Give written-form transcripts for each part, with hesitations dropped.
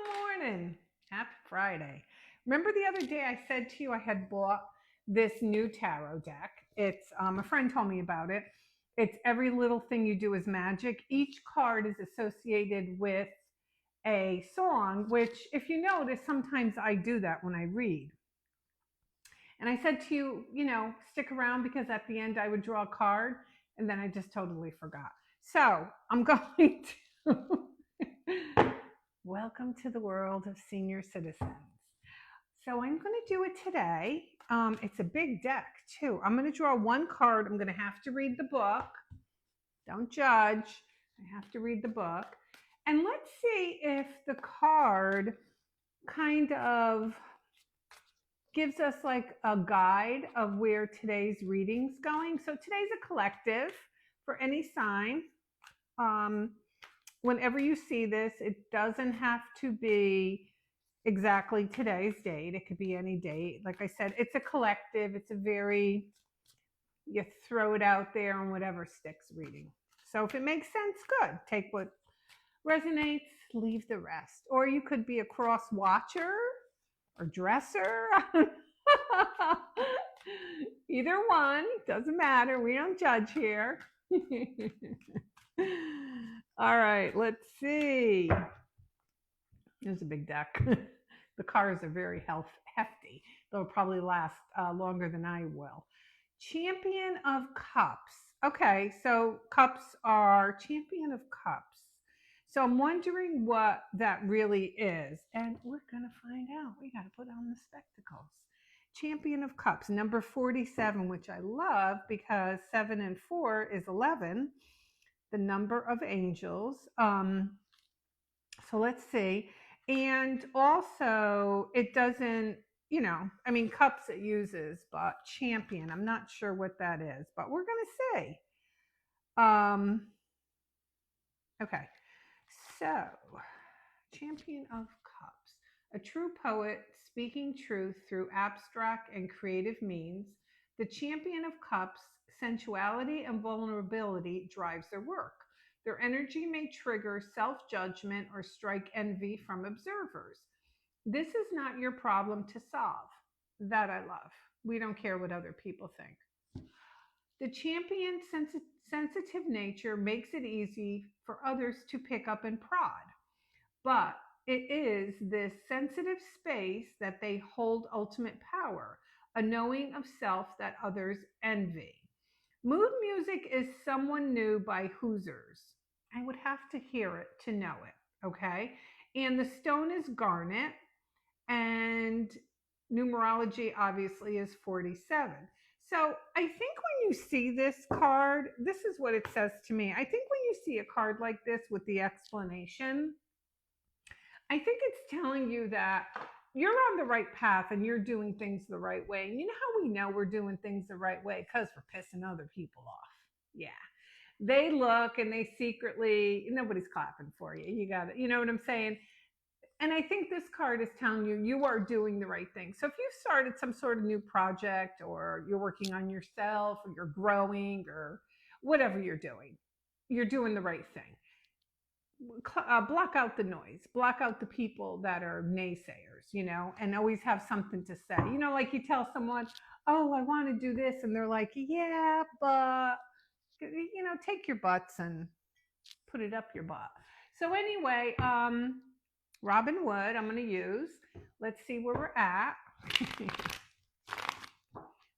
morning. Happy Friday. Remember the other day I said to you I had bought this new tarot deck? It's a friend told me about it. It's every little thing you do is magic. Each card is associated with a song, which if you notice, sometimes I do that when I read. And I said to you, stick around because at the end I would draw a card and then I just totally forgot. So I'm going to welcome to the world of senior citizens. So I'm going to do it today. It's a big deck too. I'm going to draw one card. I'm going to have to read the book. Don't judge. I have to read the book. And let's see if the card kind of gives us like a guide of where today's reading's going. So today's a collective for any sign. Whenever you see this, it doesn't have to be exactly today's date. It could be any date. Like I said, it's a collective. It's a very, you throw it out there and whatever sticks reading. So if it makes sense, good. Take what resonates, leave the rest. Or you could be a cross watcher or dresser. Either one, doesn't matter. We don't judge here. All right, let's see. There's a big deck. The cards are very hefty. They'll probably last longer than I will. Champion of Cups. Okay, so cups are Champion of Cups. So I'm wondering what that really is. And we're going to find out. We got to put on the spectacles. Champion of Cups, number 47, which I love because 7 and 4 is 11, the number of angels. So let's see. And also, it doesn't, cups it uses, but champion, I'm not sure what that is, but we're going to see. Okay. So, Champion of Cups, a true poet speaking truth through abstract and creative means, the Champion of Cups' sensuality and vulnerability drives their work. Their energy may trigger self-judgment or strike envy from observers. This is not your problem to solve. That I love. We don't care what other people think. The champion's sensitive nature makes it easy for others to pick up and prod. But it is this sensitive space that they hold ultimate power, a knowing of self that others envy. Mood music is Someone New by Hoosiers. I would have to hear it to know it, okay? And the stone is garnet, and numerology obviously is 47. So I think when you see this card, this is what it says to me. I think when you see a card like this with the explanation, I think it's telling you that you're on the right path and you're doing things the right way. And you know how we know we're doing things the right way? Because we're pissing other people off. Yeah. They look and they secretly, nobody's clapping for you. You got it. You know what I'm saying? And I think this card is telling you you are doing the right thing. So if you started some sort of new project or you're working on yourself or you're growing or whatever you're doing the right thing. Block out the noise, block out the people that are naysayers, and always have something to say. Like you tell someone, oh, I want to do this. And they're like, yeah, but, take your butts and put it up your butt. So anyway, Robin Wood, I'm going to use. Let's see where we're at.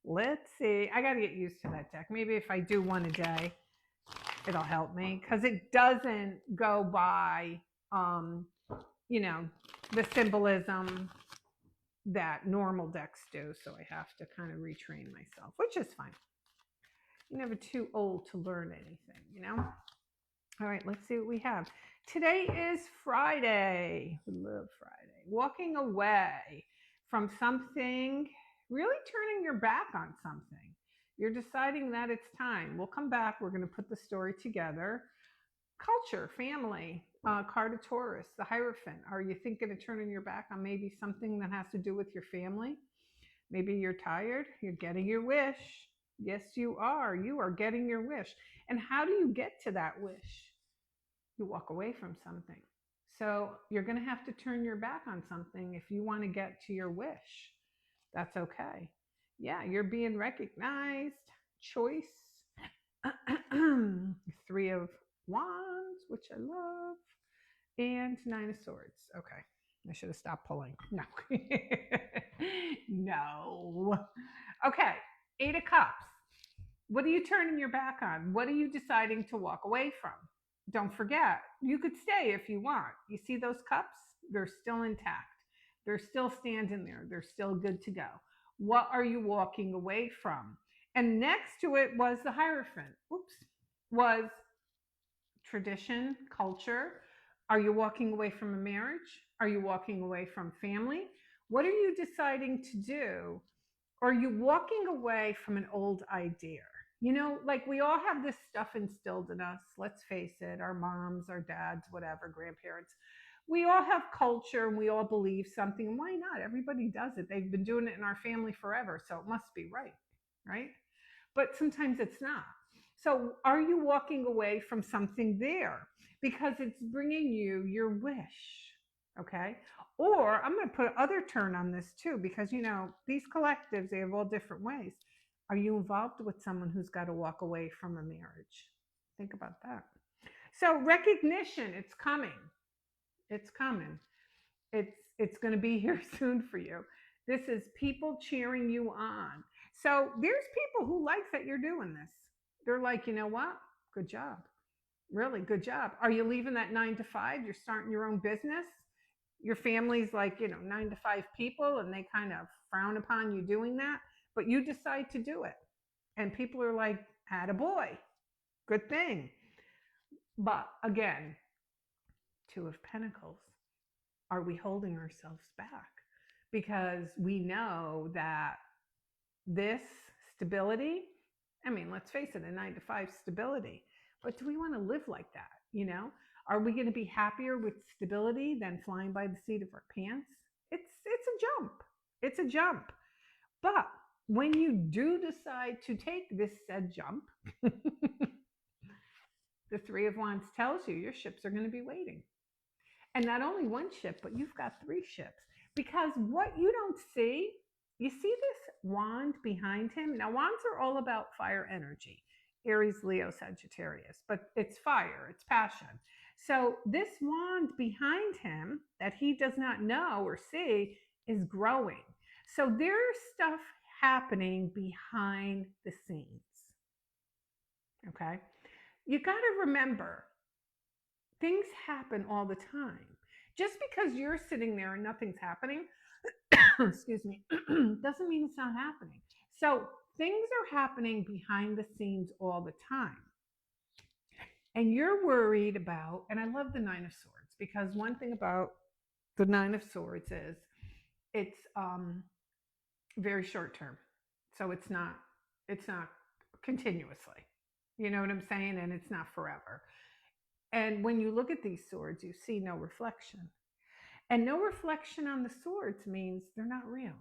Let's see. I got to get used to that deck. Maybe if I do one a day, it'll help me because it doesn't go by, the symbolism that normal decks do. So I have to kind of retrain myself, which is fine. You're never too old to learn anything. All right, let's see what we have. Today is Friday. We love Friday. Walking away from something, really turning your back on something. You're deciding that it's time. We'll come back. We're going to put the story together. Culture, family, card of Taurus, the Hierophant. Are you thinking of turning your back on maybe something that has to do with your family? Maybe you're tired. You're getting your wish. Yes, you are. You are getting your wish. And how do you get to that wish? You walk away from something. So you're going to have to turn your back on something if you want to get to your wish. That's okay. Yeah, you're being recognized. Choice. Three of Wands, which I love, and Nine of Swords. Okay, I should have stopped pulling. No. No. Okay, Eight of Cups. What are you turning your back on? What are you deciding to walk away from? Don't forget, you could stay if you want. You see those cups? They're still intact. They're still standing there. They're still good to go. What are you walking away from? And next to it was the Hierophant. Oops. Was tradition, culture. Are you walking away from a marriage? Are you walking away from family? What are you deciding to do? Are you walking away from an old idea? You know, like we all have this stuff instilled in us. Let's face it, our moms, our dads, whatever, grandparents. We all have culture and we all believe something. And why not? Everybody does it. They've been doing it in our family forever. So it must be right, right? But sometimes it's not. So are you walking away from something there because it's bringing you your wish? Okay. Or I'm going to put other turn on this too, because you know, these collectives, they have all different ways. Are you involved with someone who's got to walk away from a marriage? Think about that. So recognition, it's coming. It's coming. It's going to be here soon for you. This is people cheering you on. So there's people who like that you're doing this. They're like, you know what? Good job. Really good job. Are you leaving that 9 to 5? You're starting your own business. Your family's like, you know, 9 to 5 people, and they kind of frown upon you doing that, but you decide to do it. And people are like, attaboy, good thing. But again, Two of Pentacles. Are we holding ourselves back? Because we know that this stability, I mean, let's face it, a 9 to 5 stability, but do we want to live like that? You know, are we going to be happier with stability than flying by the seat of our pants? It's a jump. It's a jump. But when you do decide to take this said jump, the Three of Wands tells you your ships are going to be waiting. And not only one ship, but you've got 3 ships. Because what you don't see, you see this wand behind him. Now, wands are all about fire energy, Aries, Leo, Sagittarius, but it's fire, it's passion. So this wand behind him that he does not know or see is growing. So there's stuff happening behind the scenes. Okay? You got to remember, things happen all the time. Just because you're sitting there and nothing's happening, excuse me, doesn't mean it's not happening. So things are happening behind the scenes all the time. And you're worried about, and I love the Nine of Swords, because one thing about the Nine of Swords is it's very short term. So it's not continuously. You know what I'm saying? And it's not forever. And when you look at these swords, you see no reflection. And no reflection on the swords means they're not real.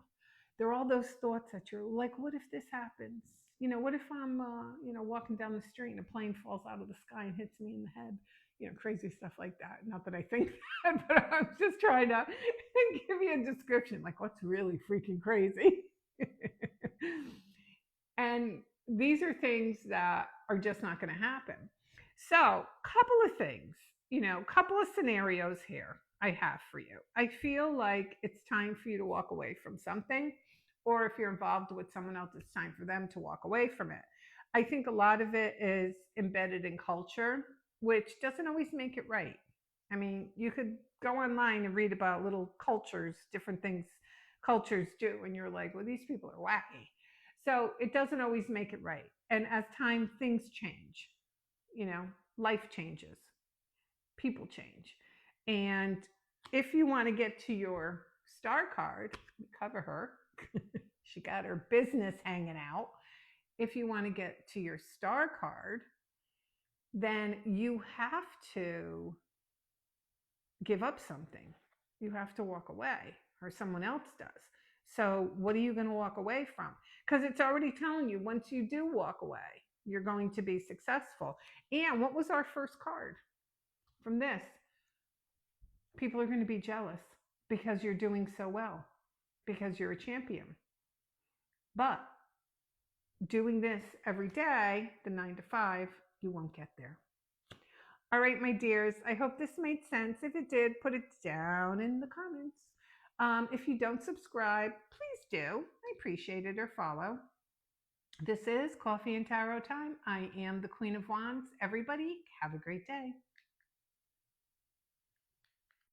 They're all those thoughts that you're like, what if this happens? You know, what if I'm, walking down the street and a plane falls out of the sky and hits me in the head? You know, crazy stuff like that. Not that I think that, but I'm just trying to give you a description, like what's really freaking crazy. And these are things that are just not going to happen. So, couple of things, couple of scenarios here I have for you. I feel like it's time for you to walk away from something, or if you're involved with someone else, it's time for them to walk away from it. I think a lot of it is embedded in culture, which doesn't always make it right. I mean, you could go online and read about little cultures, different things cultures do, and you're like, well, these people are wacky. So it doesn't always make it right. And as time, things change. Life changes, people change. And if you want to get to your star card, cover her, she got her business hanging out. If you want to get to your star card, then you have to give up something. You have to walk away, or someone else does. So what are you going to walk away from? Because it's already telling you, once you do walk away, you're going to be successful. And what was our first card from this? People are going to be jealous because you're doing so well, because you're a champion. But doing this every day, the 9 to 5, you won't get there. All right, my dears, I hope this made sense. If it did, put it down in the comments. If you don't subscribe, please do. I appreciate it, or follow. This is Coffee and Tarot Time. I am the Queen of Wands. Everybody, have a great day.